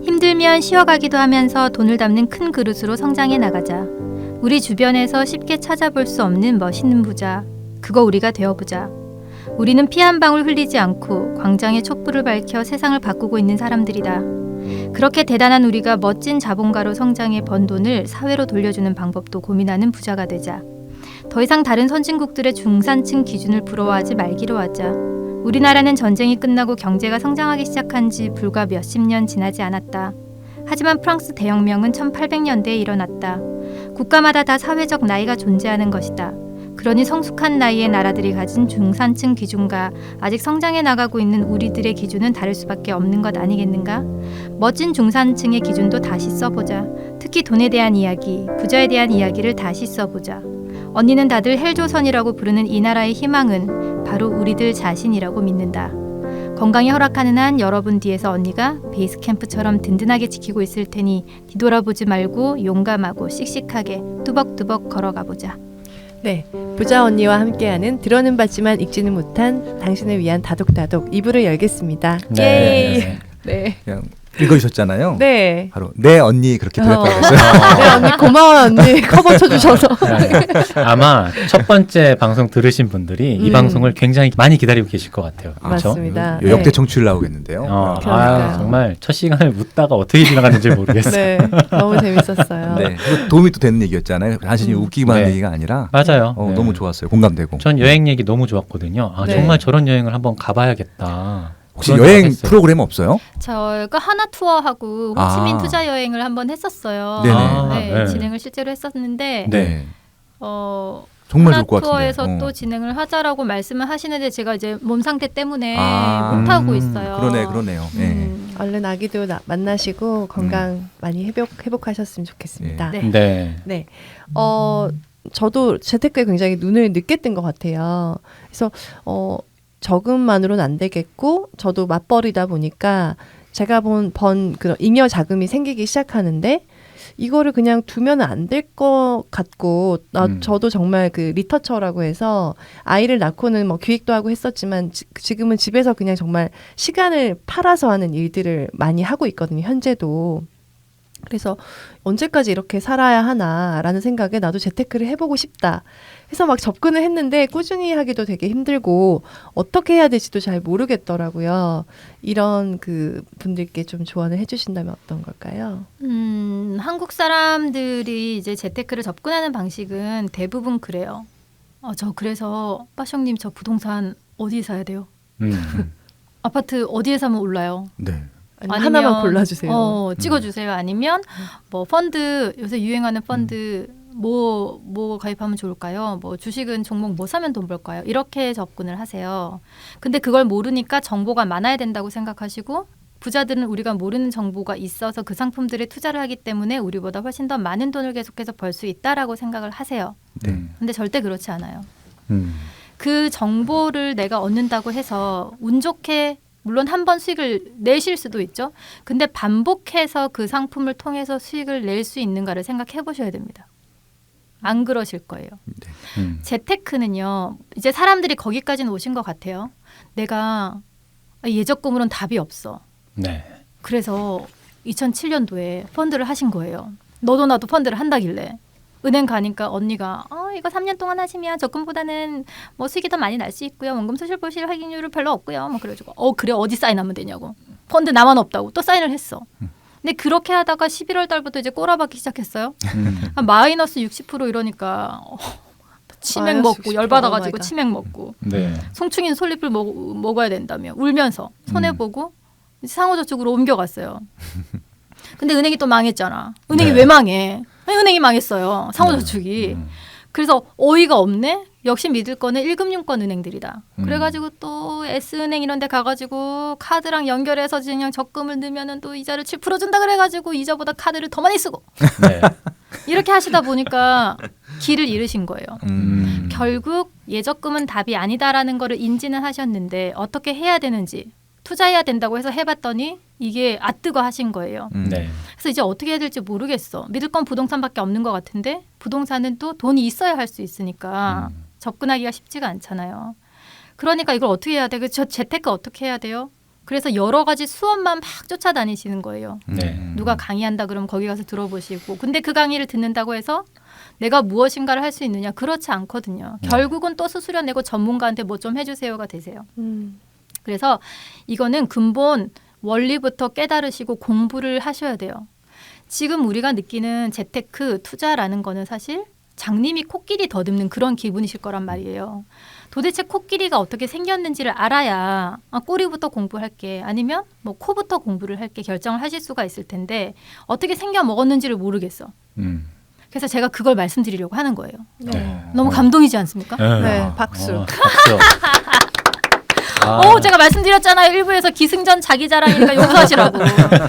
힘들면 쉬어가기도 하면서 돈을 담는 큰 그릇으로 성장해 나가자. 우리 주변에서 쉽게 찾아볼 수 없는 멋있는 부자. 그거 우리가 되어보자. 우리는 피 한 방울 흘리지 않고 광장에 촛불을 밝혀 세상을 바꾸고 있는 사람들이다. 그렇게 대단한 우리가 멋진 자본가로 성장해 번 돈을 사회로 돌려주는 방법도 고민하는 부자가 되자. 더 이상 다른 선진국들의 중산층 기준을 부러워하지 말기로 하자. 우리나라는 전쟁이 끝나고 경제가 성장하기 시작한 지 불과 몇십 년 지나지 않았다. 하지만 프랑스 대혁명은 1800년대에 일어났다. 국가마다 다 사회적 나이가 존재하는 것이다. 그러니 성숙한 나이의 나라들이 가진 중산층 기준과 아직 성장해 나가고 있는 우리들의 기준은 다를 수밖에 없는 것 아니겠는가? 멋진 중산층의 기준도 다시 써보자. 특히 돈에 대한 이야기, 부자에 대한 이야기를 다시 써보자. 언니는 다들 헬조선이라고 부르는 이 나라의 희망은 바로 우리들 자신이라고 믿는다. 건강이 허락하는 한 여러분 뒤에서 언니가 베이스 캠프처럼 든든하게 지키고 있을 테니 뒤돌아보지 말고 용감하고 씩씩하게 뚜벅뚜벅 걸어가보자. 네, 부자 언니와 함께하는 들어는 봤지만 읽지는 못한 당신을 위한 다독다독 2부를 열겠습니다. 네. 네. 그냥 읽어주셨잖아요. 네. 바로 네 언니 그렇게 대답하셨어요. 네 언니 고마워 언니 커버 쳐주셔서. 네. 아마 첫 번째 방송 들으신 분들이 이 방송을 굉장히 많이 기다리고 계실 것 같아요. 그렇죠? 맞습니다. 역대 네. 청취율 나오겠는데요. 정말 첫 시간을 묻다가 어떻게 지나갔는지 모르겠어요. 네, 너무 재밌었어요. 네. 도움이 또 되는 얘기였잖아요. 단순히 웃기기만 하는 얘기가 아니라 맞아요. 네. 너무 좋았어요. 공감되고. 전 여행 얘기 너무 좋았거든요. 네. 정말 저런 여행을 한번 가봐야겠다. 혹시 여행 프로그램 없어요? 저희가 하나 투어하고 호치민 투자 여행을 한번 했었어요. 네네. 네, 진행을 실제로 했었는데 네. 하나 정말 좋을 것 같은데. 투어에서 또 진행을 하자라고 말씀을 하시는데 제가 이제 몸 상태 때문에 못 하고 있어요. 그러네요. 네. 얼른 아기도 만나시고 건강 많이 회복하셨으면 좋겠습니다. 네. 네. 저도 재테크에 굉장히 눈을 늦게 뜬 것 같아요. 그래서 저금만으로는 안 되겠고 저도 맞벌이다 보니까 제가 번 그런 잉여 자금이 생기기 시작하는데 이거를 그냥 두면 안 될 것 같고 저도 정말 그 리터처라고 해서 아이를 낳고는 뭐 기획도 하고 했었지만 지금은 집에서 그냥 정말 시간을 팔아서 하는 일들을 많이 하고 있거든요. 현재도. 그래서 언제까지 이렇게 살아야 하나라는 생각에 나도 재테크를 해보고 싶다. 해서 막 접근을 했는데 꾸준히 하기도 되게 힘들고 어떻게 해야 될지도 잘 모르겠더라고요. 이런 그 분들께 좀 조언을 해주신다면 어떤 걸까요? 한국 사람들이 이제 재테크를 접근하는 방식은 대부분 그래요. 저 그래서 빠숑님 저 부동산 어디에 사야 돼요? 아파트 어디에 사면 올라요? 네. 아니면 하나만 골라주세요. 찍어주세요. 아니면 뭐 펀드 요새 유행하는 펀드 뭐 가입하면 좋을까요? 뭐 주식은 종목 뭐 사면 돈 벌까요? 이렇게 접근을 하세요. 근데 그걸 모르니까 정보가 많아야 된다고 생각하시고 부자들은 우리가 모르는 정보가 있어서 그 상품들에 투자를 하기 때문에 우리보다 훨씬 더 많은 돈을 계속해서 벌 수 있다라고 생각을 하세요. 근데 절대 그렇지 않아요. 그 정보를 내가 얻는다고 해서 운 좋게 물론 한 번 수익을 내실 수도 있죠. 근데 반복해서 그 상품을 통해서 수익을 낼 수 있는가를 생각해 보셔야 됩니다. 안 그러실 거예요. 재테크는요. 이제 사람들이 거기까지는 오신 것 같아요. 내가 예적금으로는 답이 없어. 네. 그래서 2007년도에 펀드를 하신 거예요. 너도 나도 펀드를 한다길래. 은행 가니까 언니가 이거 3년 동안 하시면 적금보다는 뭐 수익이 더 많이 날 수 있고요. 원금 수실 보실 확률은 별로 없고요. 뭐 그래가지고 그래 어디 사인하면 되냐고. 펀드 나만 없다고 또 사인을 했어. 근데 그렇게 하다가 11월 달부터 이제 꼬라박기 시작했어요. 마이너스 60% 이러니까 치맥 먹고 열받아가지고 치맥 먹고 송충인 솔잎을 먹어야 된다며 울면서 손해보고 상호저축으로 옮겨갔어요. 근데 은행이 또 망했잖아. 은행이 왜 망해? 은행이 망했어요. 상호저축이. 그래서 어이가 없네. 역시 믿을 거는 1금융권 은행들이다. 그래가지고 또 S은행 이런 데 가가지고 카드랑 연결해서 그냥 적금을 넣으면 또 이자를 7% 준다 그래가지고 이자보다 카드를 더 많이 쓰고 이렇게 하시다 보니까 길을 잃으신 거예요. 결국 예적금은 답이 아니다라는 거를 인지는 하셨는데 어떻게 해야 되는지 투자해야 된다고 해서 해봤더니 이게 아뜨거 하신 거예요. 그래서 이제 어떻게 해야 될지 모르겠어. 믿을 건 부동산밖에 없는 것 같은데 부동산은 또 돈이 있어야 할 수 있으니까 접근하기가 쉽지가 않잖아요. 그러니까 이걸 어떻게 해야 돼? 저 재테크 어떻게 해야 돼요? 그래서 여러 가지 수업만 막 쫓아다니시는 거예요. 네. 누가 강의한다 그러면 거기 가서 들어보시고. 근데 그 강의를 듣는다고 해서 내가 무엇인가를 할 수 있느냐? 그렇지 않거든요. 결국은 또 수수료 내고 전문가한테 뭐 좀 해주세요가 되세요. 그래서 이거는 근본 원리부터 깨달으시고 공부를 하셔야 돼요. 지금 우리가 느끼는 재테크 투자라는 거는 사실 장님이 코끼리 더듬는 그런 기분이실 거란 말이에요. 도대체 코끼리가 어떻게 생겼는지를 알아야 꼬리부터 공부할게 아니면 뭐 코부터 공부를 할게 결정을 하실 수가 있을 텐데 어떻게 생겨 먹었는지를 모르겠어. 그래서 제가 그걸 말씀드리려고 하는 거예요. 네. 너무 감동이지 않습니까? 네, 박수. 박수. 제가 말씀드렸잖아요. 일부에서 기승전 자기 자랑이니까 용서하시라고.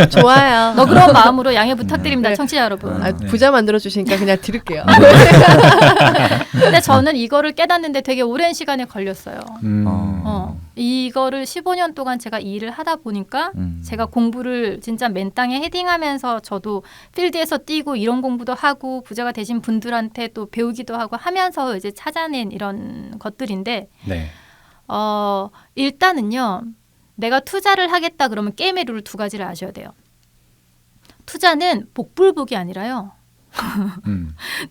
좋아요. 너그러운 마음으로 양해 부탁드립니다. 네. 청취자 여러분. 아, 부자 만들어 주시니까 그냥 들을게요. 근데 저는 이거를 깨닫는데 되게 오랜 시간이 걸렸어요. 이거를 15년 동안 제가 이 일을 하다 보니까 제가 공부를 진짜 맨땅에 헤딩하면서 저도 필드에서 뛰고 이런 공부도 하고 부자가 되신 분들한테 또 배우기도 하고 하면서 이제 찾아낸 이런 것들인데 네. 일단은요. 내가 투자를 하겠다 그러면 게임의 룰 두 가지를 아셔야 돼요. 투자는 복불복이 아니라요.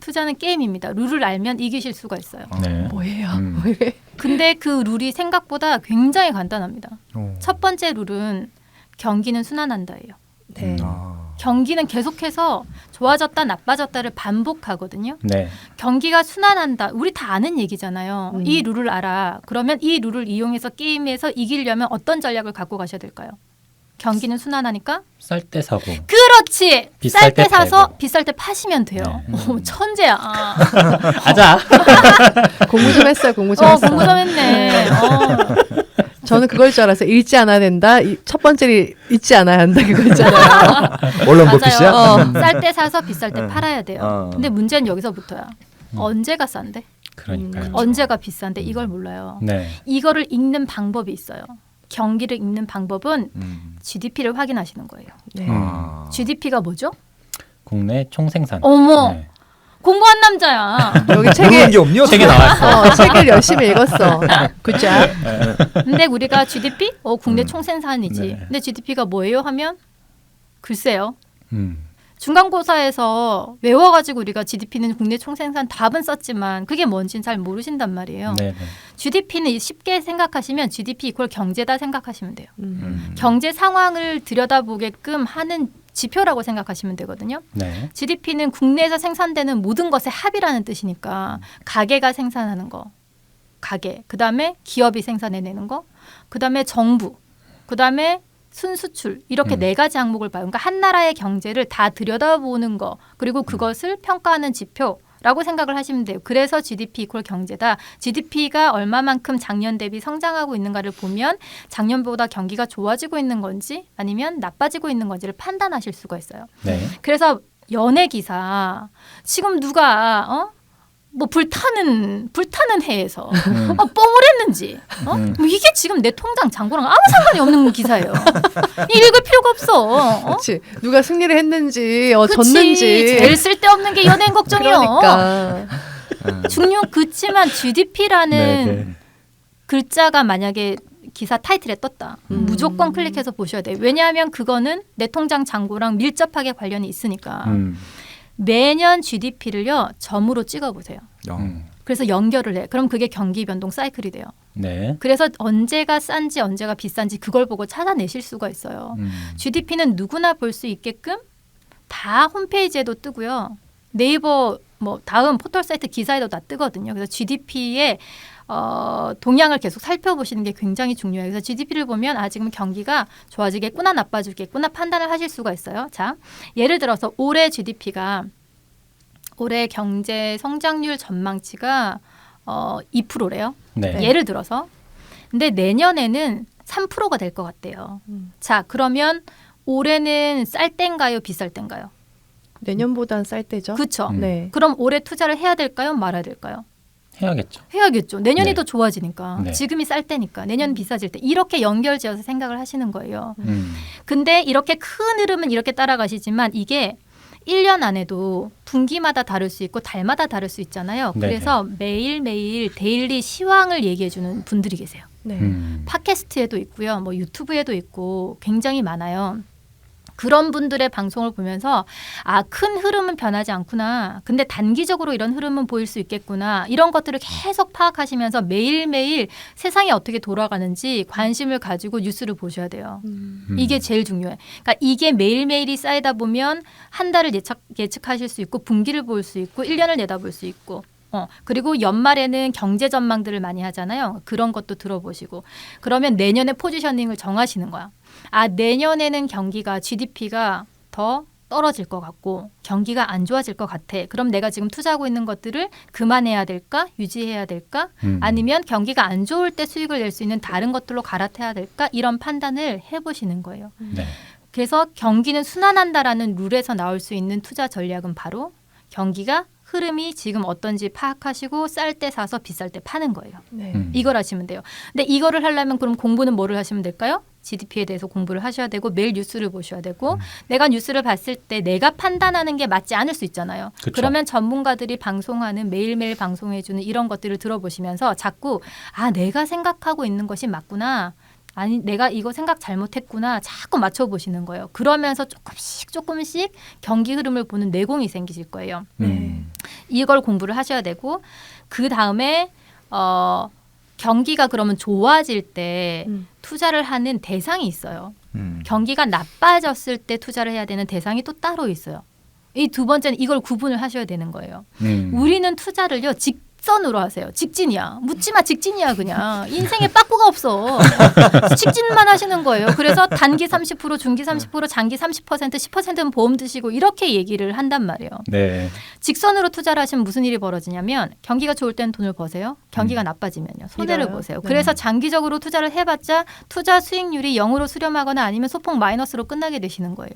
투자는 게임입니다. 룰을 알면 이기실 수가 있어요. 네. 뭐예요? 근데 그 룰이 생각보다 굉장히 간단합니다. 첫 번째 룰은 경기는 순환한다예요. 네. 경기는 계속해서 좋아졌다 나빠졌다를 반복하거든요. 네. 경기가 순환한다. 우리 다 아는 얘기잖아요. 이 룰을 알아. 그러면 이 룰을 이용해서 게임에서 이기려면 어떤 전략을 갖고 가셔야 될까요? 경기는 순환하니까 쌀 때 사고. 그렇지. 비쌀 쌀 때 때 사서 팔고. 비쌀 때 파시면 돼요. 네. 오, 천재야. 가자. 공부 좀 했어요. 공부 좀 했어요. 공부 좀 했네. 저는 그걸 줄 알았어요. 읽지 않아야 된다. 첫 번째를 잊지 않아야 한다. 그거 있잖아요. 언론 맞아요. 버핏이야? 쌀 때 사서 비쌀 때 팔아야 돼요. 어. 근데 문제는 여기서부터야. 언제가 싼데? 그러니까요. 언제가 비싼데? 이걸 몰라요. 네. 이거를 읽는 방법이 있어요. 경기를 읽는 방법은 GDP를 확인하시는 거예요. 네. GDP가 뭐죠? 국내 총생산. 어머. 네. 공부한 남자야. 여기 모르는 게 없니? 책에 나왔어. 책을 열심히 읽었어. 굿잡. 근데 우리가 GDP? 국내 총생산이지. 네. 근데 GDP가 뭐예요? 하면 글쎄요. 음. 중간고사에서 외워가지고 우리가 GDP는 국내 총생산 답은 썼지만 그게 뭔지는 잘 모르신단 말이에요. 네. 네. GDP는 쉽게 생각하시면 GDP 이퀄 경제다 생각하시면 돼요. 경제 상황을 들여다보게끔 하는 지표라고 생각하시면 되거든요. 네. GDP는 국내에서 생산되는 모든 것의 합이라는 뜻이니까 가게가 생산하는 거, 가게. 그다음에 기업이 생산해내는 거, 그다음에 정부, 그다음에 순수출 이렇게 네 가지 항목을 봐요. 그러니까 한 나라의 경제를 다 들여다보는 거 그리고 그것을 평가하는 지표라고 생각을 하시면 돼요. 그래서 GDP 이퀄 경제다. GDP가 얼마만큼 작년 대비 성장하고 있는가를 보면 작년보다 경기가 좋아지고 있는 건지 아니면 나빠지고 있는 건지를 판단하실 수가 있어요. 네. 그래서 연예 기사 지금 누가 뭐 불타는 해에서 뽕을 했는지 뭐 이게 지금 내 통장 잔고랑 아무 상관이 없는 기사예요. 읽을 필요가 없어. 그렇지. 누가 승리를 했는지, 그치. 졌는지. 제일 쓸데없는 게 연예인 걱정이요. 그러니까. 중요 그치만 GDP라는 네, 네. 글자가 만약에 기사 타이틀에 떴다. 무조건 클릭해서 보셔야 돼요. 왜냐하면 그거는 내 통장 잔고랑 밀접하게 관련이 있으니까. 매년 GDP를요 점으로 찍어보세요. 그래서 연결을 해. 그럼 그게 경기 변동 사이클이 돼요. 네. 그래서 언제가 싼지 언제가 비싼지 그걸 보고 찾아내실 수가 있어요. GDP는 누구나 볼 수 있게끔 다 홈페이지에도 뜨고요. 네이버 뭐 다음 포털 사이트 기사에도 다 뜨거든요. 그래서 GDP의 동향을 계속 살펴보시는 게 굉장히 중요해요. 그래서 GDP를 보면 지금 경기가 좋아지겠구나 나빠지겠구나 판단을 하실 수가 있어요. 자, 예를 들어서 올해 GDP가 올해 경제 성장률 전망치가 2%래요. 네. 예를 들어서. 근데 내년에는 3%가 될 것 같대요. 자, 그러면 올해는 쌀 때인가요? 비쌀 때인가요? 내년보단 쌀 때죠. 그렇죠. 네. 그럼 올해 투자를 해야 될까요? 말아야 될까요? 해야겠죠. 해야겠죠. 내년이 네. 더 좋아지니까. 네. 지금이 쌀 때니까. 내년 비싸질 때. 이렇게 연결지어서 생각을 하시는 거예요. 음. 근데 이렇게 큰 흐름은 이렇게 따라가시지만 이게 1년 안에도 분기마다 다를 수 있고 달마다 다를 수 있잖아요. 네네. 그래서 매일매일 데일리 시황을 얘기해 주는 분들이 계세요. 네. 팟캐스트에도 있고요. 뭐 유튜브에도 있고 굉장히 많아요. 그런 분들의 방송을 보면서 아, 큰 흐름은 변하지 않구나. 근데 단기적으로 이런 흐름은 보일 수 있겠구나. 이런 것들을 계속 파악하시면서 매일매일 세상이 어떻게 돌아가는지 관심을 가지고 뉴스를 보셔야 돼요. 이게 제일 중요해요. 그러니까 이게 매일매일이 쌓이다 보면 한 달을 예측하실 수 있고 분기를 볼 수 있고 1년을 내다볼 수 있고 그리고 연말에는 경제 전망들을 많이 하잖아요. 그런 것도 들어보시고 그러면 내년에 포지셔닝을 정하시는 거야. 아, 내년에는 경기가 GDP가 더 떨어질 것 같고 경기가 안 좋아질 것 같아. 그럼 내가 지금 투자하고 있는 것들을 그만해야 될까? 유지해야 될까? 아니면 경기가 안 좋을 때 수익을 낼 수 있는 다른 것들로 갈아타야 될까? 이런 판단을 해보시는 거예요. 네. 그래서 경기는 순환한다라는 룰에서 나올 수 있는 투자 전략은 바로 경기가 흐름이 지금 어떤지 파악하시고 쌀 때 사서 비쌀 때 파는 거예요. 네. 이걸 하시면 돼요. 근데 이거를 하려면 그럼 공부는 뭐를 하시면 될까요? GDP에 대해서 공부를 하셔야 되고 매일 뉴스를 보셔야 되고 내가 뉴스를 봤을 때 내가 판단하는 게 맞지 않을 수 있잖아요. 그쵸. 그러면 전문가들이 방송하는 매일매일 방송해주는 이런 것들을 들어보시면서 자꾸 아, 내가 생각하고 있는 것이 맞구나. 아니 내가 이거 생각 잘못했구나 자꾸 맞춰보시는 거예요. 그러면서 조금씩 경기 흐름을 보는 내공이 생기실 거예요. 이걸 공부를 하셔야 되고 그 다음에 경기가 그러면 좋아질 때 투자를 하는 대상이 있어요. 경기가 나빠졌을 때 투자를 해야 되는 대상이 또 따로 있어요. 이 두 번째는 이걸 구분을 하셔야 되는 거예요. 우리는 투자를요 직선으로 하세요. 직진이야. 묻지마 직진이야 그냥. 인생에 빠꾸가 없어. 직진만 하시는 거예요. 그래서 단기 30%, 중기 30%, 장기 30%, 10%는 보험 드시고 이렇게 얘기를 한단 말이에요. 네. 직선으로 투자를 하시면 무슨 일이 벌어지냐면 경기가 좋을 때는 돈을 버세요. 경기가 나빠지면요. 손해를 잃어요. 보세요. 네. 그래서 장기적으로 투자를 해봤자 투자 수익률이 0으로 수렴하거나 아니면 소폭 마이너스로 끝나게 되시는 거예요.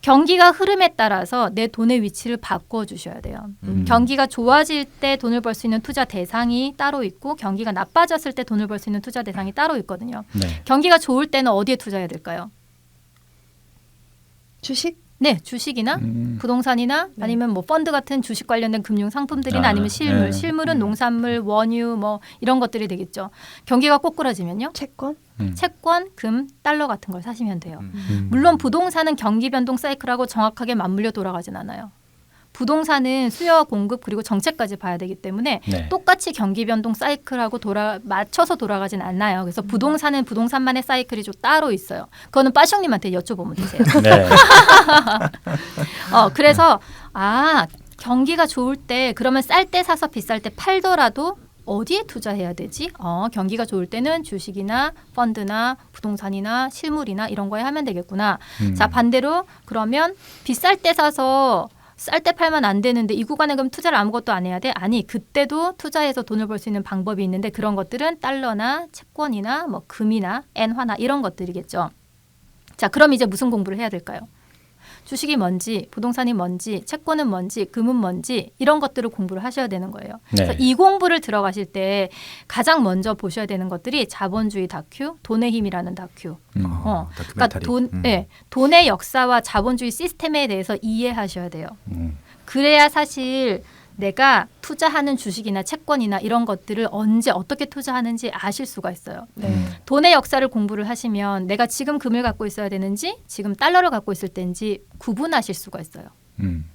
경기가 흐름에 따라서 내 돈의 위치를 바꿔주셔야 돼요. 경기가 좋아질 때 돈을 벌 수 있는 투자 대상이 따로 있고 경기가 나빠졌을 때 돈을 벌 수 있는 투자 대상이 따로 있거든요. 네. 경기가 좋을 때는 어디에 투자해야 될까요? 주식? 네, 주식이나 부동산이나 아니면 뭐 펀드 같은 주식 관련된 금융 상품들이나 아, 아니면 실물, 네. 실물은 농산물, 원유 뭐 이런 것들이 되겠죠. 경기가 꼬꾸라지면요. 채권? 채권, 금, 달러 같은 걸 사시면 돼요. 물론 부동산은 경기 변동 사이클하고 정확하게 맞물려 돌아가진 않아요. 부동산은 수요와 공급 그리고 정책까지 봐야 되기 때문에 네. 똑같이 경기 변동 사이클하고 맞춰서 돌아가진 않아요. 그래서 부동산은 부동산만의 사이클이 좀 따로 있어요. 그거는 빠숑님한테 여쭤보면 되세요. 네. 그래서 경기가 좋을 때 그러면 쌀 때 사서 비쌀 때 팔더라도 어디에 투자해야 되지? 경기가 좋을 때는 주식이나 펀드나 부동산이나 실물이나 이런 거에 하면 되겠구나. 자, 반대로 그러면 비쌀 때 사서 쌀 때 팔면 안 되는데 이 구간에 그럼 투자를 아무것도 안 해야 돼? 아니, 그때도 투자해서 돈을 벌 수 있는 방법이 있는데 그런 것들은 달러나 채권이나 뭐 금이나 엔화나 이런 것들이겠죠. 자, 그럼 이제 무슨 공부를 해야 될까요? 주식이 뭔지, 부동산이 뭔지, 채권은 뭔지, 금은 뭔지 이런 것들을 공부를 하셔야 되는 거예요. 네. 그래서 이 공부를 들어가실 때 가장 먼저 보셔야 되는 것들이 자본주의 다큐, 돈의 힘이라는 다큐. 그러니까 돈의 역사와 자본주의 시스템에 대해서 이해하셔야 돼요. 그래야 사실 내가 투자하는 주식이나 채권이나 이런 것들을 언제 어떻게 투자하는지 아실 수가 있어요. 돈의 역사를 공부를 하시면 내가 지금 금을 갖고 있어야 되는지 지금 달러를 갖고 있을 때인지 구분하실 수가 있어요.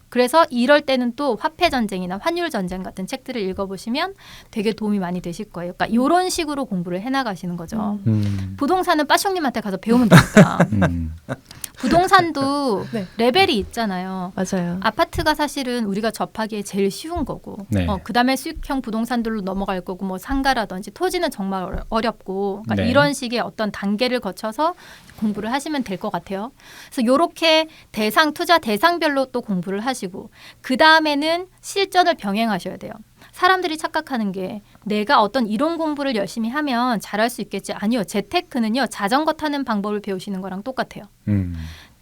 그래서 이럴 때는 또 화폐 전쟁이나 환율 전쟁 같은 책들을 읽어보시면 되게 도움이 많이 되실 거예요. 그러니까 이런 식으로 공부를 해나가시는 거죠. 부동산은 빠숑님한테 가서 배우면 되니까. 부동산도 네. 레벨이 있잖아요. 맞아요. 아파트가 사실은 우리가 접하기에 제일 쉬운 거고 네. 그다음에 수익형 부동산들로 넘어갈 거고 뭐 상가라든지 토지는 정말 어렵고 그러니까 네. 이런 식의 어떤 단계를 거쳐서 공부를 하시면 될 것 같아요. 그래서 이렇게 투자 대상별로 또 공부를 하시고 그다음에는 실전을 병행하셔야 돼요. 사람들이 착각하는 게 내가 어떤 이론 공부를 열심히 하면 잘할 수 있겠지. 아니요. 재테크는요. 자전거 타는 방법을 배우시는 거랑 똑같아요.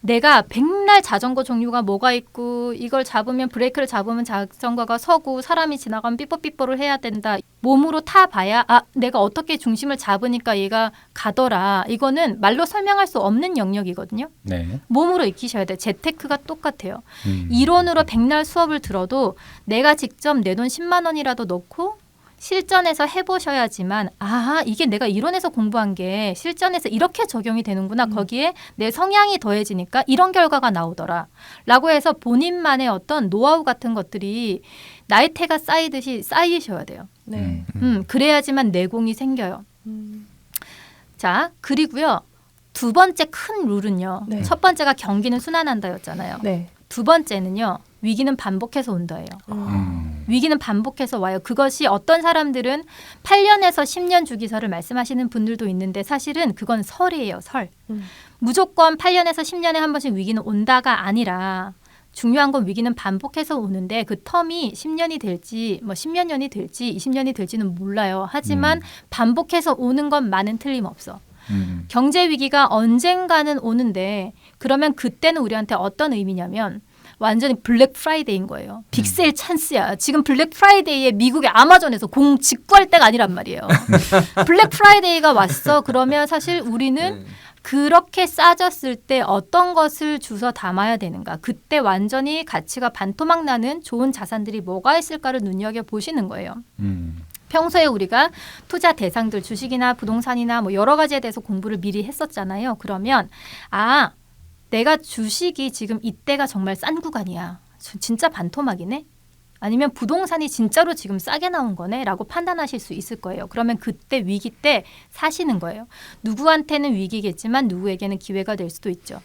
내가 백날 자전거 종류가 뭐가 있고 이걸 잡으면 브레이크를 잡으면 자전거가 서고 사람이 지나가면 삐뽀삐뽀를 해야 된다. 몸으로 타봐야 내가 어떻게 중심을 잡으니까 얘가 가더라. 이거는 말로 설명할 수 없는 영역이거든요. 네. 몸으로 익히셔야 돼. 재테크가 똑같아요. 이론으로 백날 수업을 들어도 내가 직접 내 돈 10만 원이라도 넣고 실전에서 해보셔야지만 이게 내가 이론에서 공부한 게 실전에서 이렇게 적용이 되는구나. 거기에 내 성향이 더해지니까 이런 결과가 나오더라. 라고 해서 본인만의 어떤 노하우 같은 것들이 나이테가 쌓이듯이 쌓이셔야 돼요. 네. 그래야지만 내공이 생겨요. 자, 그리고요. 두 번째 큰 룰은요. 네. 첫 번째가 경기는 순환한다였잖아요. 네. 두 번째는요. 위기는 반복해서 온다예요. 위기는 반복해서 와요. 그것이 어떤 사람들은 8년에서 10년 주기설을 말씀하시는 분들도 있는데 사실은 그건 설이에요. 설. 무조건 8년에서 10년에 한 번씩 위기는 온다가 아니라 중요한 건 위기는 반복해서 오는데 그 텀이 10년이 될지 뭐 10몇 년이 될지 20년이 될지는 몰라요. 하지만 반복해서 오는 것만은 틀림없어. 경제 위기가 언젠가는 오는데 그러면 그때는 우리한테 어떤 의미냐면 완전히 블랙 프라이데이인 거예요. 빅세일 찬스야. 지금 블랙 프라이데이에 미국의 아마존에서 공 직구할 때가 아니란 말이에요. 블랙 프라이데이가 왔어. 그러면 사실 우리는 그렇게 싸졌을 때 어떤 것을 주워 담아야 되는가. 그때 완전히 가치가 반토막 나는 좋은 자산들이 뭐가 있을까를 눈여겨보시는 거예요. 평소에 우리가 투자 대상들 주식이나 부동산이나 뭐 여러 가지에 대해서 공부를 미리 했었잖아요. 그러면 내가 주식이 지금 이때가 정말 싼 구간이야. 진짜 반토막이네. 아니면 부동산이 진짜로 지금 싸게 나온 거네 라고 판단하실 수 있을 거예요. 그러면 그때 위기 때 사시는 거예요. 누구한테는 위기겠지만 누구에게는 기회가 될 수도 있죠.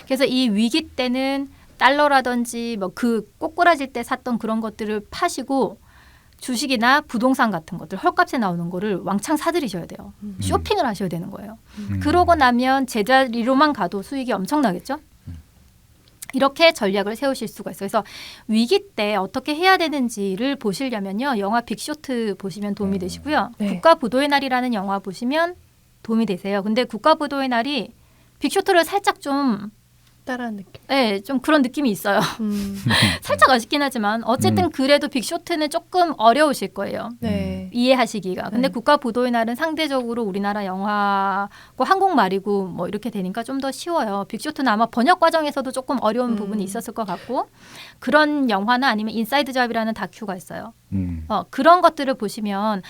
그래서 이 위기 때는 달러라든지 뭐 그 꼬꾸라질 때 샀던 그런 것들을 파시고 주식이나 부동산 같은 것들 헐값에 나오는 거를 왕창 사들이셔야 돼요. 쇼핑을 하셔야 되는 거예요. 그러고 나면 제자리로만 가도 수익이 엄청나겠죠. 이렇게 전략을 세우실 수가 있어요. 그래서 위기 때 어떻게 해야 되는지를 보시려면요. 영화 빅쇼트 보시면 도움이 되시고요. 네. 국가부도의 날이라는 영화 보시면 도움이 되세요. 근데 국가부도의 날이 빅쇼트를 살짝 좀 따라한 느낌. 네, 좀 그런 느낌이 있어요. 살짝 아쉽긴 하지만 어쨌든 그래도 빅쇼트는 조금 어려우실 거예요. 네. 이해하시기가. 근데 네. 국가부도의 날은 상대적으로 우리나라 영화고 한국말이고 뭐 이렇게 되니까 좀 더 쉬워요. 빅쇼트는 아마 번역 과정에서도 조금 어려운 부분이 있었을 것 같고 그런 영화나 아니면 인사이드 잡이라는 다큐가 있어요. 그런 것들을 보시면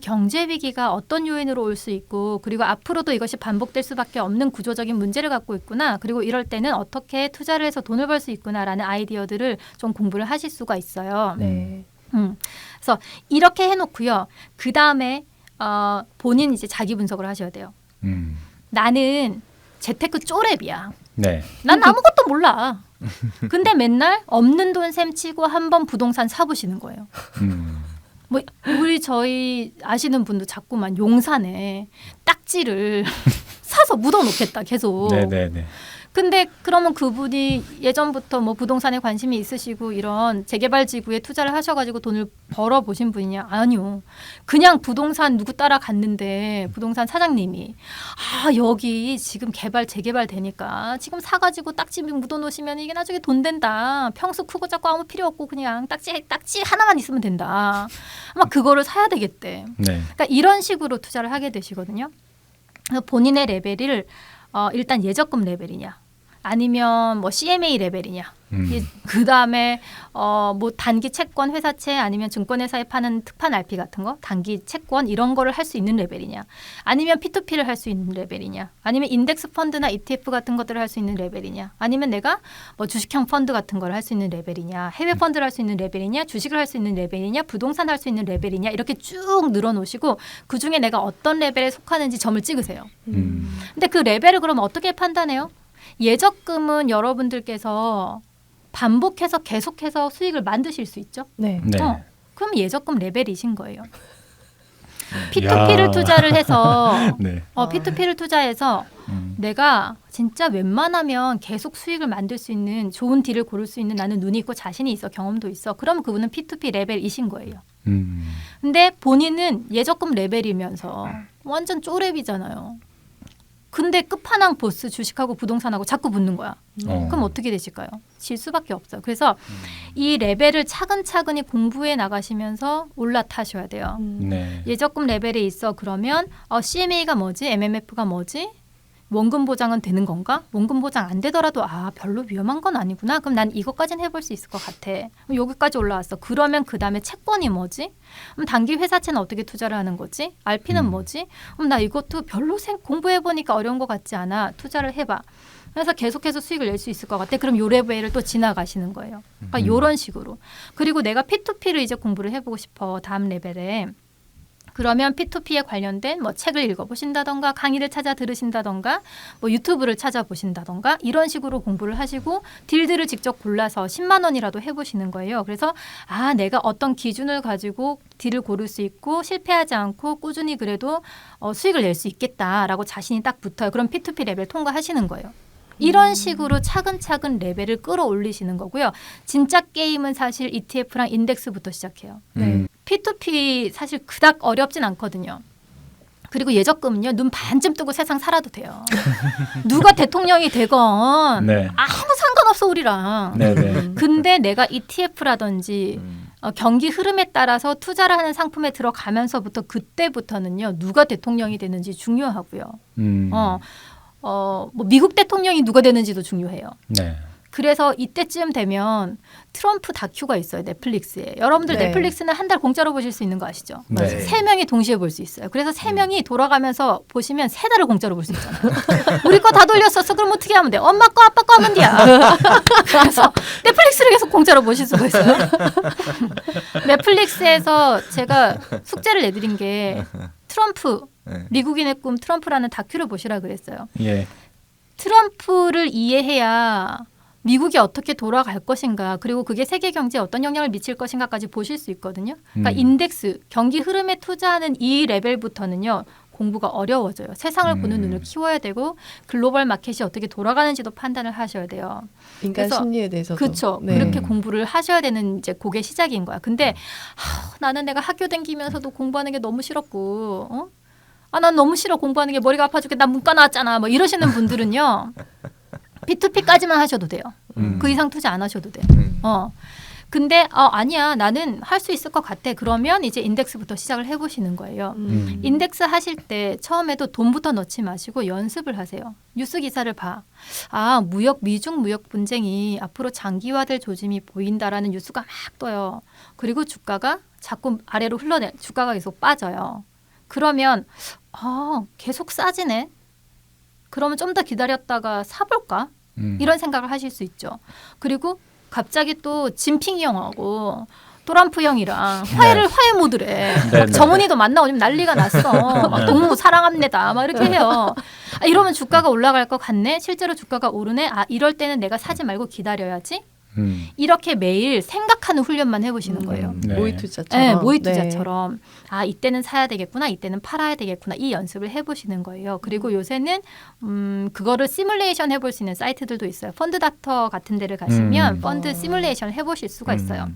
경제 위기가 어떤 요인으로 올 수 있고 그리고 앞으로도 이것이 반복될 수밖에 없는 구조적인 문제를 갖고 있구나. 그리고 이럴 때는 어떻게 투자를 해서 돈을 벌 수 있구나라는 아이디어들을 좀 공부를 하실 수가 있어요. 네. 그래서 이렇게 해놓고요. 그 다음에 본인 이제 자기 분석을 하셔야 돼요. 나는 재테크 쪼렙이야. 네. 난 아무것도 몰라. 근데 맨날 없는 돈 셈치고 한번 부동산 사보시는 거예요. 뭐 저희 아시는 분도 자꾸만 용산에 딱지를 사서 묻어놓겠다 계속. 네네네. 근데 그러면 그분이 예전부터 뭐 부동산에 관심이 있으시고 이런 재개발 지구에 투자를 하셔가지고 돈을 벌어 보신 분이냐? 아니요. 그냥 부동산 누구 따라 갔는데 부동산 사장님이 여기 지금 재개발 되니까 지금 사가지고 딱지 묻어놓으시면 이게 나중에 돈 된다. 평수 크고 작고 아무 필요 없고 그냥 딱지 하나만 있으면 된다. 아마 그거를 사야 되겠대. 네. 그러니까 이런 식으로 투자를 하게 되시거든요. 그래서 본인의 레벨을 일단 예적금 레벨이냐 아니면 뭐 CMA 레벨이냐 그 다음에 뭐 단기 채권 회사채 아니면 증권회사에 파는 특판 RP 같은 거 단기 채권 이런 거를 할 수 있는 레벨이냐 아니면 P2P를 할 수 있는 레벨이냐 아니면 인덱스 펀드나 ETF 같은 것들을 할 수 있는 레벨이냐 아니면 내가 뭐 주식형 펀드 같은 걸 할 수 있는 레벨이냐 해외 펀드를 할 수 있는 레벨이냐 주식을 할 수 있는 레벨이냐 부동산 할 수 있는 레벨이냐 이렇게 쭉 늘어놓으시고 그중에 내가 어떤 레벨에 속하는지 점을 찍으세요. 근데 그 레벨을 그럼 어떻게 판단해요? 예적금은 여러분들께서 반복해서 계속해서 수익을 만드실 수 있죠. 네. 네. 그럼 예적금 레벨이신 거예요. P2P를 투자를 해서 네. P2P를 투자해서 내가 진짜 웬만하면 계속 수익을 만들 수 있는 좋은 딜을 고를 수 있는 나는 눈이 있고 자신이 있어 경험도 있어. 그럼 그분은 P2P 레벨이신 거예요. 근데 본인은 예적금 레벨이면서 완전 쪼렙이잖아요. 근데 끝판왕 보스 주식하고 부동산하고 자꾸 붙는 거야. 그럼 어떻게 되실까요? 질 수밖에 없어요. 그래서 이 레벨을 차근차근히 공부해 나가시면서 올라타셔야 돼요. 네. 예적금 레벨에 있어 그러면 CMA가 뭐지? MMF가 뭐지? 원금 보장은 되는 건가? 원금 보장 안 되더라도 별로 위험한 건 아니구나. 그럼 난 이것까지는 해볼 수 있을 것 같아. 그럼 여기까지 올라왔어. 그러면 그 다음에 채권이 뭐지? 그럼 단기 회사채는 어떻게 투자를 하는 거지? RP는 뭐지? 그럼 나 이것도 별로 공부해보니까 어려운 것 같지 않아. 투자를 해봐. 그래서 계속해서 수익을 낼 수 있을 것 같아. 그럼 요 레벨을 또 지나가시는 거예요. 그러니까 요런 식으로. 그리고 내가 P2P를 이제 공부를 해보고 싶어. 다음 레벨에. 그러면 P2P에 관련된 뭐 책을 읽어보신다던가 강의를 찾아 들으신다던가 뭐 유튜브를 찾아보신다던가 이런 식으로 공부를 하시고 딜들을 직접 골라서 10만 원이라도 해보시는 거예요. 그래서 내가 어떤 기준을 가지고 딜을 고를 수 있고 실패하지 않고 꾸준히 그래도 수익을 낼 수 있겠다라고 자신이 딱 붙어요. 그럼 P2P 레벨 통과하시는 거예요. 이런 식으로 차근차근 레벨을 끌어올리시는 거고요. 진짜 게임은 사실 ETF랑 인덱스부터 시작해요. P2P 사실 그닥 어렵진 않거든요. 그리고 예적금은요. 눈 반쯤 뜨고 세상 살아도 돼요. 누가 대통령이 되건 네. 아무 상관없어 우리랑. 네네. 근데 내가 ETF라든지 경기 흐름에 따라서 투자를 하는 상품에 들어가면서부터 그때부터는요. 누가 대통령이 되는지 중요하고요. 뭐 미국 대통령이 누가 되는지도 중요해요. 네. 그래서 이때쯤 되면 트럼프 다큐가 있어요. 넷플릭스에. 여러분들 네. 넷플릭스는 한 달 공짜로 보실 수 있는 거 아시죠? 네. 3명이 동시에 볼 수 있어요. 그래서 3명이 돌아가면서 보시면 3달을 공짜로 볼 수 있잖아요. 우리 거 다 돌렸었어. 그럼 어떻게 하면 돼? 엄마 거 아빠 거 하면 돼야. 그래서 넷플릭스를 계속 공짜로 보실 수가 있어요. 넷플릭스에서 제가 숙제를 내드린 게 트럼프, 미국인의 꿈 트럼프라는 다큐를 보시라 그랬어요. 예. 트럼프를 이해해야 미국이 어떻게 돌아갈 것인가 그리고 그게 세계 경제에 어떤 영향을 미칠 것인가까지 보실 수 있거든요. 그러니까 인덱스, 경기 흐름에 투자하는 이 레벨부터는요. 공부가 어려워져요. 세상을 보는 눈을 키워야 되고 글로벌 마켓이 어떻게 돌아가는지도 판단을 하셔야 돼요. 인간 그래서 심리에 대해서도. 그렇죠. 네. 그렇게 공부를 하셔야 되는 이제 그게 시작인 거야. 근데 나는 내가 학교 다니면서도 공부하는 게 너무 싫었고 난 너무 싫어 공부하는 게 머리가 아파 죽게 난 문과 나왔잖아 뭐 이러시는 분들은요 P2P까지만 하셔도 돼요. 그 이상 투자 안 하셔도 돼. 근데 아니야 나는 할 수 있을 것 같아. 그러면 이제 인덱스부터 시작을 해보시는 거예요. 인덱스 하실 때 처음에도 돈부터 넣지 마시고 연습을 하세요. 뉴스 기사를 봐. 미중 무역 분쟁이 앞으로 장기화될 조짐이 보인다라는 뉴스가 막 떠요. 그리고 주가가 자꾸 아래로 주가가 계속 빠져요. 그러면 계속 싸지네. 그러면 좀 더 기다렸다가 사볼까? 이런 생각을 하실 수 있죠. 그리고 갑자기 또 진핑이 형하고 트럼프 형이랑 화해 모드래. 네, 네. 정은이도 만나고 난리가 났어. 막 동무 사랑합니다. 막 이렇게 해요. 이러면 주가가 올라갈 것 같네. 실제로 주가가 오르네. 이럴 때는 내가 사지 말고 기다려야지. 이렇게 매일 생각하는 훈련만 해보시는 거예요. 네. 모의 투자처럼. 네, 모의 투자처럼 이때는 사야 되겠구나, 이때는 팔아야 되겠구나 이 연습을 해보시는 거예요. 그리고 요새는 그거를 시뮬레이션 해볼 수 있는 사이트들도 있어요. 펀드 닥터 같은 데를 가시면 펀드 시뮬레이션 해보실 수가 있어요.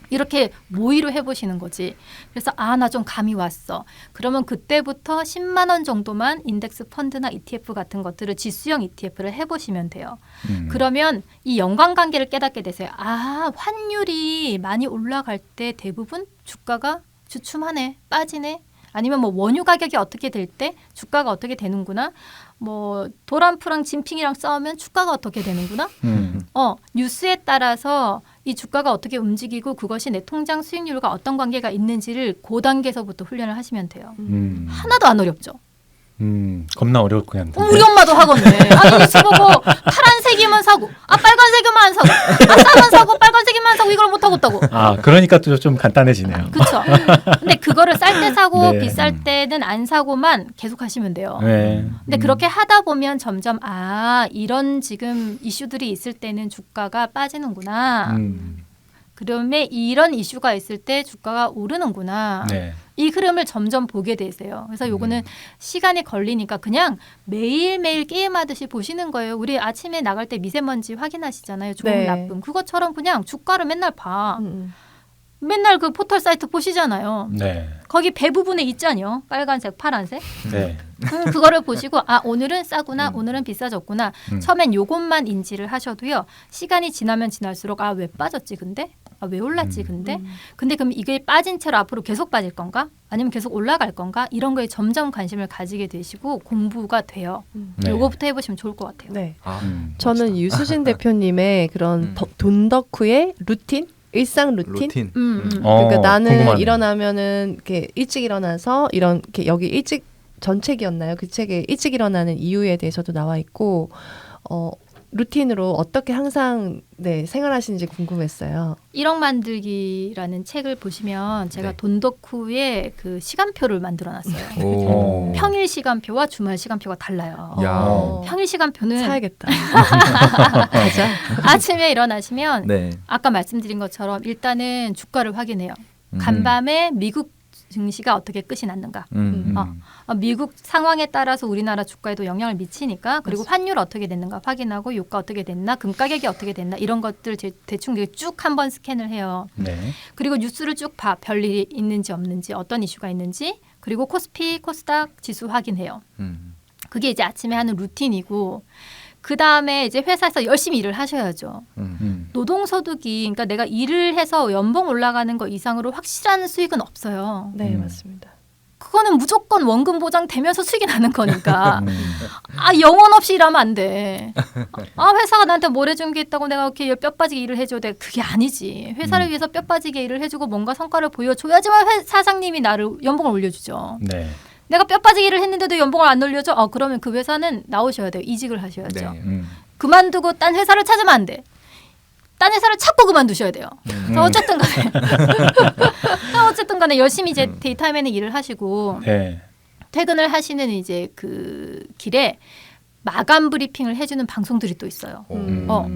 이렇게 모의로 해보시는 거지. 그래서 나 좀 감이 왔어. 그러면 그때부터 10만 원 정도만 인덱스 펀드나 ETF 같은 것들을 지수형 ETF를 해보시면 돼요. 그러면 이 연관관계를 깨닫게 되세요. 환율이 많이 올라갈 때 대부분 주가가 주춤하네, 빠지네. 아니면 뭐 원유 가격이 어떻게 될 때 주가가 어떻게 되는구나. 뭐 도란프랑 진핑이랑 싸우면 주가가 어떻게 되는구나. 뉴스에 따라서 이 주가가 어떻게 움직이고 그것이 내 통장 수익률과 어떤 관계가 있는지를 그 단계에서부터 훈련을 하시면 돼요. 하나도 안 어렵죠. 겁나 어려울 것 같은데. 우리 엄마도 하겠네. 뉴스 보고 파란색이면 사고, 빨간색이면 안 사고, 싸면 사고, 빨간색이면 사고 이걸 못 하겠다고. 그러니까 또 좀 간단해지네요. 그렇죠. 근데 그거를 쌀 때 사고 네. 비쌀 때는 안 사고만 계속 하시면 돼요. 네. 근데 그렇게 하다 보면 점점 이런 지금 이슈들이 있을 때는 주가가 빠지는구나. 그러면 이런 이슈가 있을 때 주가가 오르는구나. 네. 이 흐름을 점점 보게 되세요. 그래서 요거는 시간이 걸리니까 그냥 매일매일 게임하듯이 보시는 거예요. 우리 아침에 나갈 때 미세먼지 확인하시잖아요. 좋음, 네. 나쁨. 그것처럼 그냥 주가를 맨날 봐. 맨날 그 포털 사이트 보시잖아요. 네. 거기 배 부분에 있잖아요. 빨간색, 파란색. 네. 그거를 보시고 오늘은 싸구나, 오늘은 비싸졌구나. 처음엔 요것만 인지를 하셔도요. 시간이 지나면 지날수록 왜 빠졌지 근데? 아, 왜 올랐지 근데 그럼 이게 빠진 채로 앞으로 계속 빠질 건가? 아니면 계속 올라갈 건가? 이런 거에 점점 관심을 가지게 되시고 공부가 돼요. 네. 요거부터 해보시면 좋을 것 같아요. 네. 아, 저는 유수진 대표님의 그런 돈덕후의 루틴? 일상 루틴? 그러니까 나는 궁금하네요. 일어나면은 이렇게 일찍 일어나서 이렇게 여기 일찍 전책이었나요? 그 책에 일찍 일어나는 이유에 대해서도 나와 있고 루틴으로 어떻게 항상 생활하시는지 궁금했어요. 1억 만들기라는 책을 보시면 제가 네. 돈덕후의 그 시간표를 만들어놨어요. 오. 평일 시간표와 주말 시간표가 달라요. 야. 평일 시간표는 사야겠다. 맞아. 아침에 일어나시면 네. 아까 말씀드린 것처럼 일단은 주가를 확인해요. 음. 간밤에 미국 증시가 어떻게 끝이 났는가. 미국 상황에 따라서 우리나라 주가에도 영향을 미치니까 그리고 환율 어떻게 됐는가 확인하고 유가 어떻게 됐나 금 가격이 어떻게 됐나 이런 것들 대충 쭉 한번 스캔을 해요. 네. 그리고 뉴스를 쭉 봐. 별일이 있는지 없는지 어떤 이슈가 있는지 그리고 코스피 코스닥 지수 확인해요. 그게 이제 아침에 하는 루틴이고 그 다음에 이제 회사에서 열심히 일을 하셔야죠. 노동소득이 그러니까 내가 일을 해서 연봉 올라가는 거 이상으로 확실한 수익은 없어요. 네, 맞습니다. 그거는 무조건 원금 보장되면서 수익이 나는 거니까 영혼 없이 일하면 안 돼. 회사가 나한테 뭘 해준 게 있다고 내가 이렇게 뼈 빠지게 일을 해줘야 돼. 그게 아니지. 회사를 위해서 뼈 빠지게 일을 해주고 뭔가 성과를 보여줘야지만 사장님이 나를 연봉을 올려주죠. 네. 내가 뼈 빠지게 일을 했는데도 연봉을 안 올려줘? 그러면 그 회사는 나오셔야 돼요. 이직을 하셔야죠. 네. 그만두고 딴 회사를 찾으면 안 돼. 딴 회사를 찾고 그만두셔야 돼요. 어쨌든 간에 열심히 이제 데이터맨의 일을 하시고 네. 퇴근을 하시는 이제 그 길에 마감 브리핑을 해주는 방송들이 또 있어요.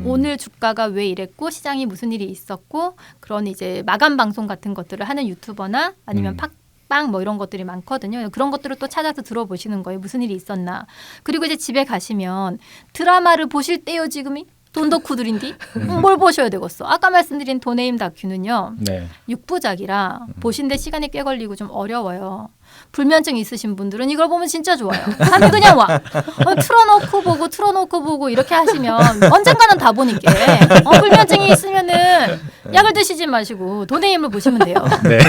오늘 주가가 왜 이랬고 시장이 무슨 일이 있었고 그런 이제 마감 방송 같은 것들을 하는 유튜버나 아니면 팟빵 뭐 이런 것들이 많거든요. 그런 것들을 또 찾아서 들어보시는 거예요. 무슨 일이 있었나. 그리고 이제 집에 가시면 드라마를 보실 때요 지금이. 돈덕후들인데 뭘 보셔야 되겠어. 아까 말씀드린 도네임 다큐는요. 네. 6부작이라 보신데 시간이 꽤 걸리고 좀 어려워요. 불면증 있으신 분들은 이걸 보면 진짜 좋아요. 잠이 그냥 와. 틀어놓고 보고 이렇게 하시면 언젠가는 다 보니까 불면증이 있으면은 약을 드시지 마시고 도네임을 보시면 돼요. 네.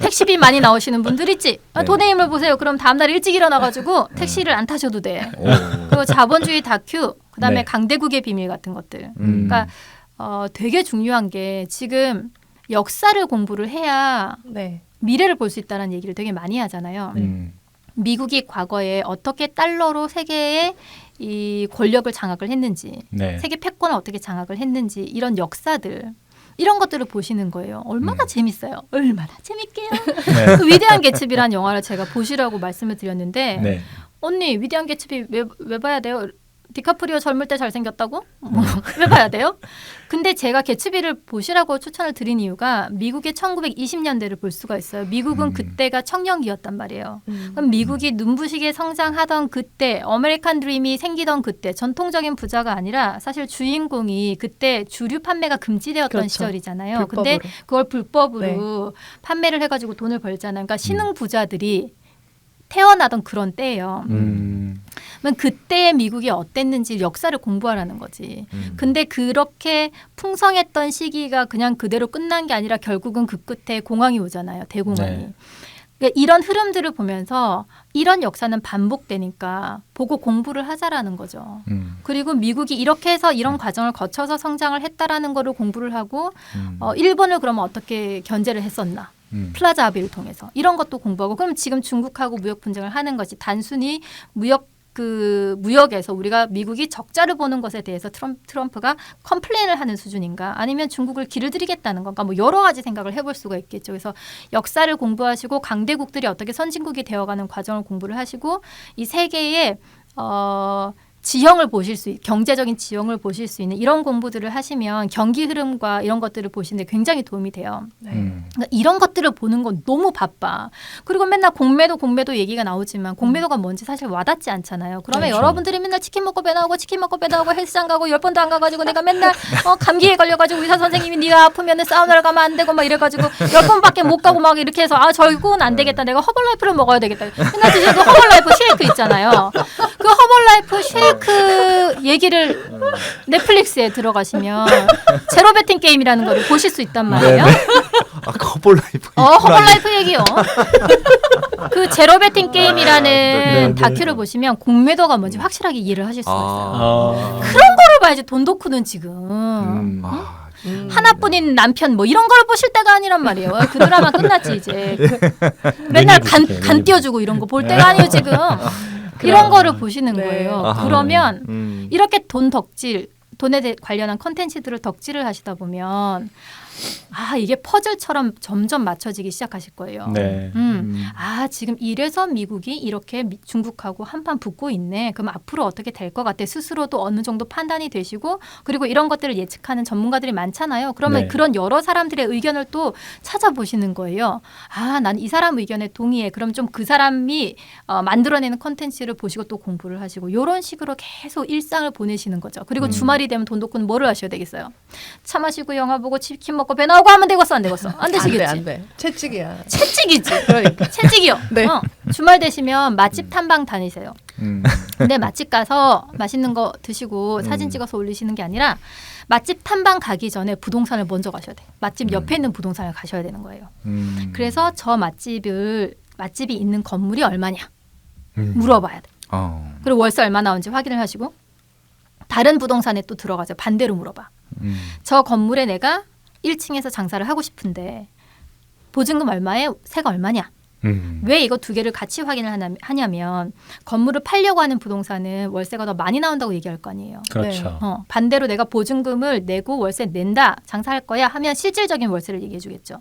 택시비 많이 나오시는 분들 있지? 네. 도네임을 보세요. 그럼 다음날 일찍 일어나가지고 택시를 안 타셔도 돼. 그리고 자본주의 다큐, 그다음에 네. 강대국의 비밀 같은 것들. 그러니까 되게 중요한 게 지금 역사를 공부를 해야 미래를 볼 수 있다는 얘기를 되게 많이 하잖아요. 미국이 과거에 어떻게 달러로 세계의 이 권력을 장악을 했는지, 네. 세계 패권을 어떻게 장악을 했는지 이런 역사들. 이런 것들을 보시는 거예요. 얼마나 재밌어요. 얼마나 재밌게요. 네. 그 위대한 개츠비라는 영화를 제가 보시라고 말씀을 드렸는데 네. 언니 위대한 개츠비 왜 봐야 돼요? 디카프리오 젊을 때 잘생겼다고? 왜 봐야 돼요? 근데 제가 개츠비를 보시라고 추천을 드린 이유가 미국의 1920년대를 볼 수가 있어요. 미국은 그때가 청년기였단 말이에요. 그럼 미국이 눈부시게 성장하던 그때, 어메리칸 드림이 생기던 그때, 전통적인 부자가 아니라 사실 주인공이 그때 주류 판매가 금지되었던 그렇죠. 시절이잖아요. 불법으로. 근데 그걸 불법으로 판매를 해가지고 돈을 벌잖아요. 그러니까 신흥 부자들이 태어나던 그런 때예요. 그러면 그때의 미국이 어땠는지 역사를 공부하라는 거지. 근데 그렇게 풍성했던 시기가 그냥 그대로 끝난 게 아니라 결국은 그 끝에 공황이 오잖아요. 대공황이. 네. 그러니까 이런 흐름들을 보면서 이런 역사는 반복되니까 보고 공부를 하자라는 거죠. 그리고 미국이 이렇게 해서 이런 과정을 거쳐서 성장을 했다라는 거를 공부를 하고 일본을 그러면 어떻게 견제를 했었나. 플라자 합의를 통해서 이런 것도 공부하고 그럼 지금 중국하고 무역 분쟁을 하는 것이 단순히 무역에서 우리가 미국이 적자를 보는 것에 대해서 트럼프가 컴플레인을 하는 수준인가 아니면 중국을 길을 들이겠다는 건가 뭐 여러 가지 생각을 해볼 수가 있겠죠. 그래서 역사를 공부하시고 강대국들이 어떻게 선진국이 되어가는 과정을 공부를 하시고 이 세계의 지형을 보실 수 경제적인 지형을 보실 수 있는 이런 공부들을 하시면 경기 흐름과 이런 것들을 보시는데 굉장히 도움이 돼요. 그러니까 이런 것들을 보는 건 너무 바빠. 그리고 맨날 공매도 얘기가 나오지만 공매도가 뭔지 사실 와닿지 않잖아요. 그러면 그렇죠. 여러분들이 맨날 치킨 먹고 배 나오고 헬스장 가고 10번도 안 가가지고 내가 맨날 감기에 걸려가지고 의사 선생님이 네가 아프면 사우나를 가면 안 되고 막 이래가지고 10번밖에 못 가고 막 이렇게 해서 결국은 안 되겠다. 내가 허벌라이프를 먹어야 되겠다. 맨날 드셔도 허벌라이프 쉐이크 있잖아요. 그 허벌라이프 쉐이크 그 얘기를 넷플릭스에 들어가시면 제로 베팅 게임이라는 거를 보실 수 있단 말이에요. 허벌라이프. 허벌라이프 얘기요. 그 제로 베팅 게임이라는 네. 다큐를 보시면 공매도가 뭔지 확실하게 이해를 하실 수가 있어요. 아. 그걸 봐야지 돈 덕후는 지금. 하나뿐인 남편 뭐 이런 걸 보실 때가 아니란 말이에요. 그 드라마 끝났지 이제. 맨날 간 띄워주고 이런 거 볼 때가 아니에요 지금. 이런 거를 보시는 네. 거예요. 아하. 그러면 이렇게 돈 덕질, 돈에 관련한 컨텐츠들을 덕질을 하시다 보면 이게 퍼즐처럼 점점 맞춰지기 시작하실 거예요. 네. 지금 이래서 미국이 이렇게 중국하고 한판 붙고 있네. 그럼 앞으로 어떻게 될 것 같아. 스스로도 어느 정도 판단이 되시고 그리고 이런 것들을 예측하는 전문가들이 많잖아요. 그러면 네. 그런 여러 사람들의 의견을 또 찾아보시는 거예요. 난 이 사람 의견에 동의해. 그럼 좀 그 사람이 만들어내는 컨텐츠를 보시고 또 공부를 하시고 이런 식으로 계속 일상을 보내시는 거죠. 그리고 주말이 되면 돈 덕후는 뭐를 하셔야 되겠어요? 차 마시고 영화 보고 치킨 먹고 배 나오고 하면 되겠어 안 되겠어? 안 되시겠지? 안 돼. 채찍이야. 채찍이지. 그러니까. 채찍이요. 네. 주말 되시면 맛집 탐방 다니세요. 음. 근데 맛집 가서 맛있는 거 드시고 사진 찍어서 올리시는 게 아니라 맛집 탐방 가기 전에 부동산을 먼저 가셔야 돼. 맛집 옆에 있는 부동산을 가셔야 되는 거예요. 그래서 저 맛집이 있는 건물이 얼마냐 물어봐야 돼. 그리고 월세 얼마 나오는지 확인을 하시고 다른 부동산에 또 들어가서 반대로 물어봐. 저 건물에 내가 1층에서 장사를 하고 싶은데 보증금 얼마에 세가 얼마냐? 왜 이거 두 개를 같이 확인을 하냐면 건물을 팔려고 하는 부동산은 월세가 더 많이 나온다고 얘기할 거 아니에요. 그렇죠. 반대로 내가 보증금을 내고 월세 낸다, 장사할 거야 하면 실질적인 월세를 얘기해 주겠죠.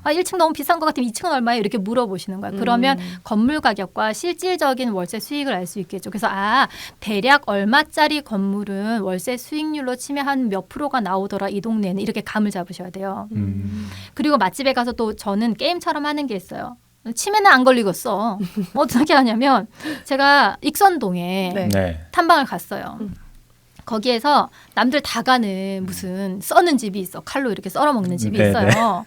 1층 너무 비싼 것 같으면 2층은 얼마예요? 이렇게 물어보시는 거야. 그러면 건물 가격과 실질적인 월세 수익을 알 수 있겠죠. 그래서 대략 얼마짜리 건물은 월세 수익률로 치면 한 몇 프로가 나오더라 이 동네는 이렇게 감을 잡으셔야 돼요. 그리고 맛집에 가서 또 저는 게임처럼 하는 게 있어요. 치매는 안 걸리겠어. 어떻게 하냐면 제가 익선동에 네. 네. 탐방을 갔어요. 거기에서 남들 다 가는 무슨 써는 집이 있어. 칼로 이렇게 썰어 먹는 집이 네, 있어요.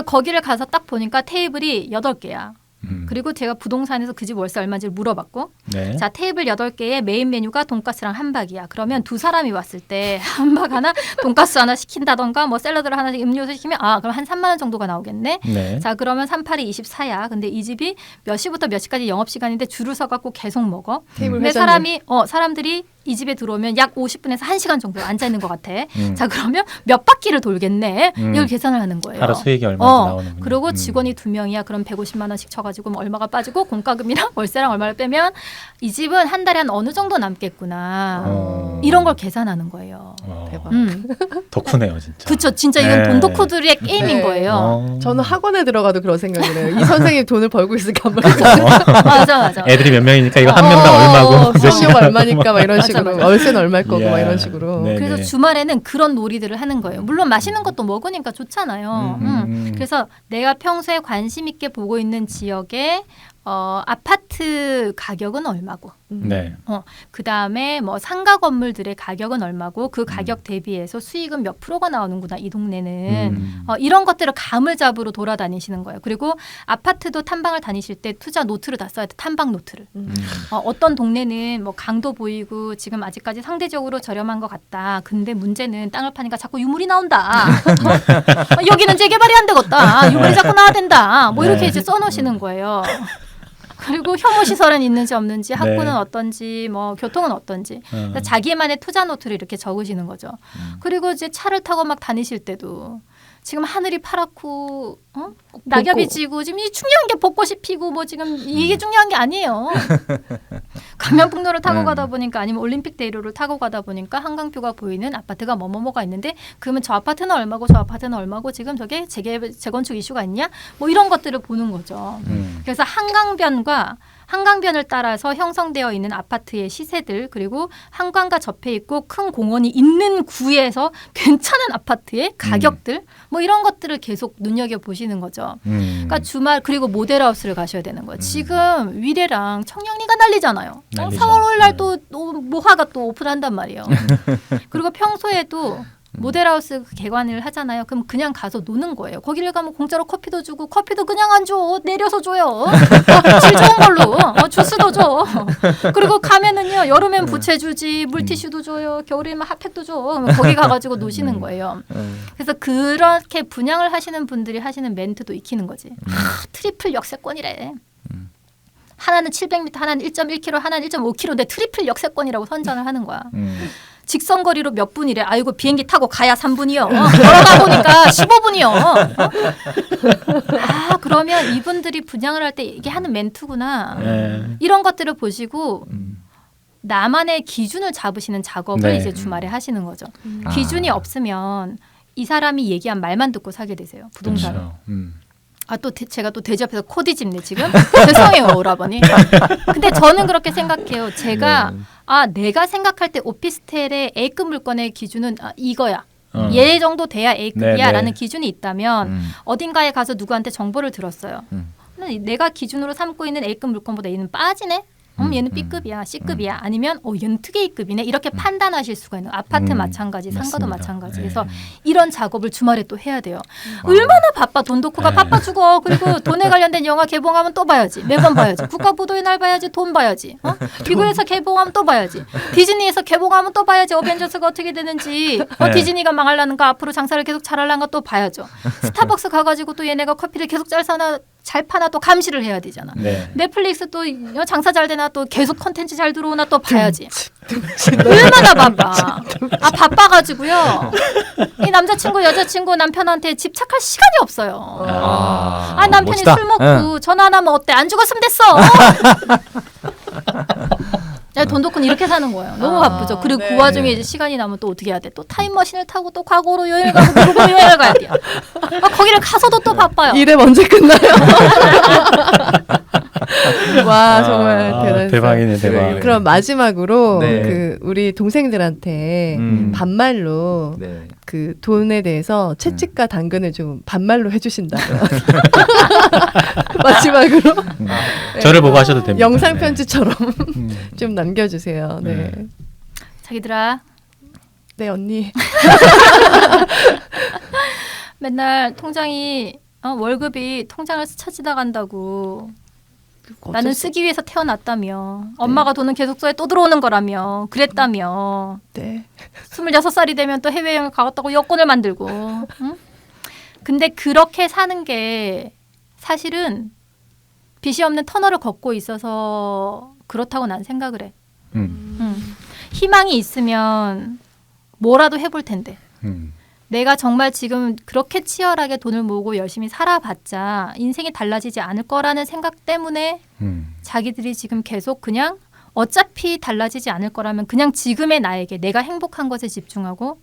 거기를 가서 딱 보니까 테이블이 8개야. 음. 그리고 제가 부동산에서 그 집 월세 얼마인지를 물어봤고 네. 자 테이블 8개에 메인 메뉴가 돈가스랑 함박이야. 그러면 두 사람이 왔을 때 함박 하나 돈가스 하나 시킨다던가 뭐 샐러드를 하나 음료수 시키면 그럼 한 3만 원 정도가 나오겠네. 네. 자 그러면 382 24야. 근데 이 집이 몇 시부터 몇 시까지 영업시간인데 줄을 서갖고 계속 먹어. 테이블 근데 회전율. 사람들이 이 집에 들어오면 약 50분에서 1시간 정도 앉아 있는 것 같아. 자 그러면 몇 바퀴를 돌겠네. 이걸 계산을 하는 거예요. 하루 수익이 얼마나 나오는군요. 그리고 직원이 2명이야. 그럼 150만 원씩 쳐가지고 뭐 얼마가 빠지고 공과금이랑 월세랑 얼마를 빼면 이 집은 한 달에 한 어느 정도 남겠구나. 이런 걸 계산하는 거예요. 대박. 덕후네요 진짜. 그렇죠. 진짜 이건 네. 돈덕후들의 게임인 네. 거예요. 저는 학원에 들어가도 그런 생각을 해요. 이 선생님 돈을 벌고 있을까 봐. 맞아. 애들이 몇 명이니까 이거 한 명당 얼마고 몇 수업료 시간 얼마니까 막 이런 식으로. 맞아. 월세는 얼마일 거고 이야. 막 이런 식으로. 네. 그래서 주말에는 그런 놀이들을 하는 거예요. 물론 맛있는 것도 먹으니까 좋잖아요. 그래서 내가 평소에 관심 있게 보고 있는 지역에 아파트 가격은 얼마고, 네. 그 다음에 뭐 상가 건물들의 가격은 얼마고, 그 가격 대비해서 수익은 몇 프로가 나오는구나 이 동네는. 이런 것들을 감을 잡으러 돌아다니시는 거예요. 그리고 아파트도 탐방을 다니실 때 투자 노트를 다 써야 돼. 탐방 노트를. 어떤 동네는 뭐 강도 보이고 지금 아직까지 상대적으로 저렴한 것 같다. 근데 문제는 땅을 파니까 자꾸 유물이 나온다. 여기는 재개발이 안 되겠다. 유물이 자꾸 나와야 된다. 뭐 이렇게 네. 이제 써놓으시는 거예요. 그리고 혐오 시설은 있는지 없는지, 학구는 네. 어떤지, 뭐 교통은 어떤지, 그러니까 자기만의 투자 노트를 이렇게 적으시는 거죠. 그리고 이제 차를 타고 막 다니실 때도 지금 하늘이 파랗고 낙엽이 지고 지금 이 중요한 게 벚꽃이 피고 뭐 지금 이게 중요한 게 아니에요. 강변북로를 타고 가다 보니까 아니면 올림픽 대로를 타고 가다 보니까 한강뷰가 보이는 아파트가 뭐뭐뭐가 있는데 그러면 저 아파트는 얼마고 저 아파트는 얼마고 지금 저게 재건축 이슈가 있냐 뭐 이런 것들을 보는 거죠. 그래서 한강변을 따라서 형성되어 있는 아파트의 시세들 그리고 한강과 접해 있고 큰 공원이 있는 구에서 괜찮은 아파트의 가격들 뭐 이런 것들을 계속 눈여겨보시는 거죠. 그러니까 주말 그리고 모델하우스를 가셔야 되는 거예요. 지금 위례랑 청량리가 난리잖아요. 난리죠. 4월 5일 날 또 모하가 또 오픈한단 말이에요. 그리고 평소에도 모델하우스 그 개관을 하잖아요. 그럼 그냥 가서 노는 거예요. 거기를 가면 공짜로 커피도 주고 커피도 그냥 안 줘. 내려서 줘요. 질 좋은 걸로. 주스도 줘. 그리고 가면은요. 여름엔 부채 주지. 물티슈도 줘요. 겨울에는 핫팩도 줘. 그럼 거기 가가지고 노시는 거예요. 그래서 그렇게 분양을 하시는 분들이 하시는 멘트도 익히는 거지. 트리플 역세권이래. 하나는 700m, 하나는 1.1km, 하나는 1.5km. 내 트리플 역세권이라고 선전을 하는 거야. 직선 거리로 몇 분이래. 아이고 비행기 타고 가야 3분이요. 걸어가 보니까 15분이요. 아 그러면 이분들이 분양을 할 때 이게 하는 멘트구나. 이런 것들을 보시고 나만의 기준을 잡으시는 작업을 네. 이제 주말에 하시는 거죠. 기준이 없으면 이 사람이 얘기한 말만 듣고 사게 되세요. 부동산을. 그렇죠. 아 또 제가 또 대접해서 코디 집네 지금. 죄송해요 오라버니. 근데 저는 그렇게 생각해요. 제가 내가 생각할 때 오피스텔의 A급 물건의 기준은 이거야. 얘 정도 돼야 A급이야라는 기준이 있다면 어딘가에 가서 누구한테 정보를 들었어요. 근데 내가 기준으로 삼고 있는 A급 물건보다 얘는 빠지네. 얘는 B급이야, C급이야. 아니면 얘는 특A급이네. 이렇게 판단하실 수가 있는 아파트 마찬가지, 상가도 맞습니다. 마찬가지. 네. 그래서 이런 작업을 주말에 또 해야 돼요. 얼마나 바빠. 돈도쿠가 네. 바빠 죽어. 그리고 돈에 관련된 영화 개봉하면 또 봐야지. 매번 봐야지. 국가부도의 날 봐야지. 돈 봐야지. 미국에서 개봉하면 또 봐야지. 디즈니에서 개봉하면 또 봐야지. 어벤져스가 어떻게 되는지. 네. 디즈니가 망하려는가 앞으로 장사를 계속 잘하려는가 또 봐야죠. 스타벅스 가가지고 또 얘네가 커피를 계속 잘 파나 또 감시를 해야 되잖아. 네. 넷플릭스 또 장사 잘 되나 또 계속 컨텐츠 잘 들어오나 또 봐야지. 얼마나 바빠. 바빠가지고요. 이 남자친구 여자친구 남편한테 집착할 시간이 없어요. 남편이 멋지다. 술 먹고 전화 안 하면 어때? 안 죽었으면 됐어. 돈도쿠는 이렇게 사는 거예요. 너무 바쁘죠. 그리고 네. 그 와중에 이제 시간이 나면 또 어떻게 해야 돼? 또 타임머신을 타고 또 과거로 여행을 가고 미국으로 여행을 가야 돼요. 거기를 가서도 또 바빠요. 일에 언제 끝나요? 와 정말 대단했어요. 대박이네 대박. 그럼 마지막으로 네. 그 우리 동생들한테 반말로 네. 그 돈에 대해서 채찍과 당근을 좀 반말로 해주신다면 마지막으로 저를 보고 하셔도 됩니다. 영상 네. 편지처럼 좀 남겨주세요. 네, 자기들아 네 언니. 맨날 통장이 월급이 통장을 스쳐 지나간다고. 나는 쓰기 위해서 태어났다며. 엄마가 돈은 계속 써야 또 들어오는 거라며. 그랬다며. 네. 26살이 되면 또 해외여행을 가겠다고 여권을 만들고. 응? 근데 그렇게 사는 게 사실은 빚이 없는 터널을 걷고 있어서 그렇다고 난 생각을 해. 희망이 있으면 뭐라도 해볼 텐데. 내가 정말 지금 그렇게 치열하게 돈을 모으고 열심히 살아봤자 인생이 달라지지 않을 거라는 생각 때문에 자기들이 지금 계속 그냥 어차피 달라지지 않을 거라면 그냥 지금의 나에게 내가 행복한 것에 집중하고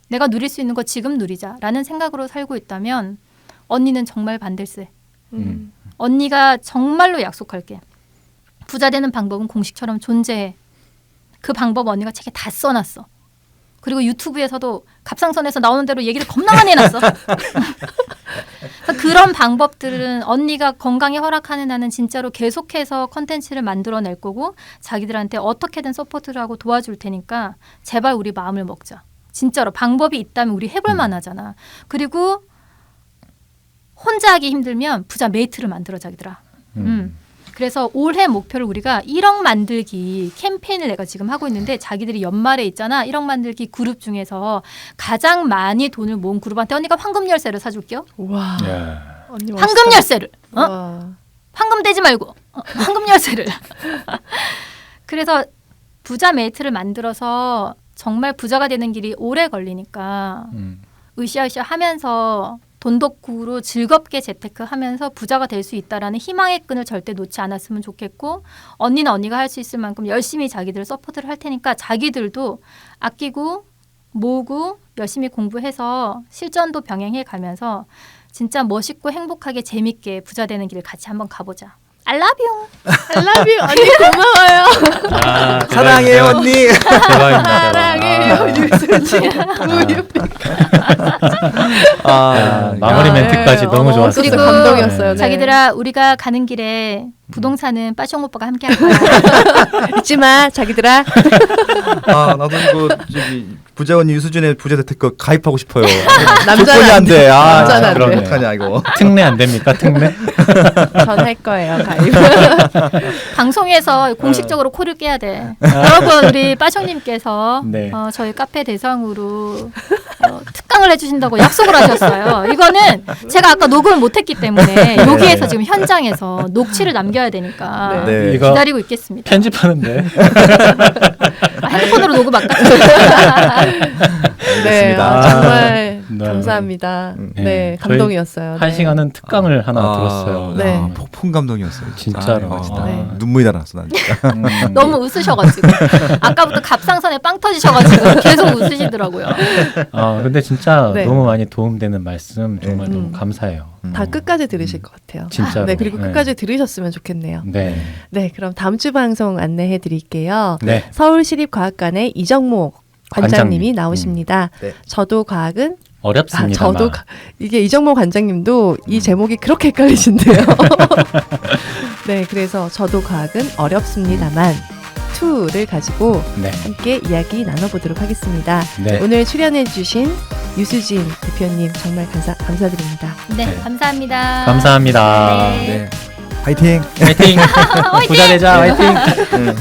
내가 누릴 수 있는 거 지금 누리자라는 생각으로 살고 있다면 언니는 정말 반댈세. 언니가 정말로 약속할게. 부자 되는 방법은 공식처럼 존재해. 그 방법 언니가 책에 다 써놨어. 그리고 유튜브에서도 갑상선에서 나오는 대로 얘기를 겁나 많이 해놨어. 그런 방법들은 언니가 건강에 허락하는 한은 진짜로 계속해서 컨텐츠를 만들어낼 거고 자기들한테 어떻게든 서포트를 하고 도와줄 테니까 제발 우리 마음을 먹자. 진짜로 방법이 있다면 우리 해볼 만하잖아. 그리고 혼자 하기 힘들면 부자 메이트를 만들어 자기들아. 그래서 올해 목표를 우리가 1억 만들기 캠페인을 내가 지금 하고 있는데 자기들이 연말에 있잖아. 1억 만들기 그룹 중에서 가장 많이 돈을 모은 그룹한테 언니가 황금 열쇠를 사줄게요. 와. 야. 언니 황금 열쇠를. 와. 황금 되지 말고 황금 열쇠를. 그래서 부자 메이트를 만들어서 정말 부자가 되는 길이 오래 걸리니까 으쌰으쌰 하면서 돈독구로 즐겁게 재테크하면서 부자가 될 수 있다라는 희망의 끈을 절대 놓지 않았으면 좋겠고 언니는 언니가 할 수 있을 만큼 열심히 자기들 서포트를 할 테니까 자기들도 아끼고 모으고 열심히 공부해서 실전도 병행해 가면서 진짜 멋있고 행복하게 재밌게 부자 되는 길을 같이 한번 가보자. I love you. I love you. 언니 고마워요. 사랑해요 언니. 대박입니다. 사랑해요 유수지. 우유. 마무리 멘트까지 너무 좋았어요. 그리고 감동이었어요. 네. 자기들아 우리가 가는 길에 부동산은 빠숑 오빠가 함께 할 거야. 잊지 마, 자기들아. 아 나도 이거 저기 부자 언니 유수진의 부자 재테크 가입하고 싶어요. 남자는 조건이 안 돼. 아 남자는 안 돼. 어떡하냐 이거. 특례 안 됩니까? 특례? 전 할 거예요, 가입. 방송에서 공식적으로 코를 깨야 돼. 여러분 우리 빠숑님께서 네. 저희 카페 대상으로 특강을 해주신다고 약속을 하셨어요. 이거는 제가 아까 녹음을 못했기 때문에 여기에서 지금 현장에서 녹취를 남겨야 되니까 네. 이거 기다리고 있겠습니다. 편집하는데. 핸드폰으로 녹음 아까. 네, 알겠습니다. 정말 네. 감사합니다. 네. 네, 저희 감동이었어요. 한 네. 시간은 특강을 하나 들었어요. 네. 아, 폭풍 감동이었어요. 진짜로. 아, 네. 눈물이 나왔어 난 진짜. 너무 웃으셔가지고 아까부터 갑상선에 빵 터지셔가지고 계속 웃으시더라고요. 근데 진짜 네. 너무 많이 도움되는 말씀 정말 네. 너무 감사해요. 다 끝까지 들으실 것 같아요. 진짜로. 네, 그리고 네. 끝까지 들으셨으면 좋겠네요. 네. 네, 그럼 다음 주 방송 안내해 드릴게요. 네. 서울시립과학관의 이정모 관장님이 관장님. 나오십니다. 네. 저도 과학은 어렵습니다. 저도 이게 이정모 관장님도 이 제목이 그렇게 헷갈리신데요. 네, 그래서 저도 과학은 어렵습니다만 2를 가지고 네. 함께 이야기 나눠보도록 하겠습니다. 네. 오늘 출연해주신 유수진 대표님 정말 감사드립니다. 네, 네. 감사합니다. 감사합니다. 네. 네. 파이팅. 화이팅! 부자 되자. 화이팅! 응.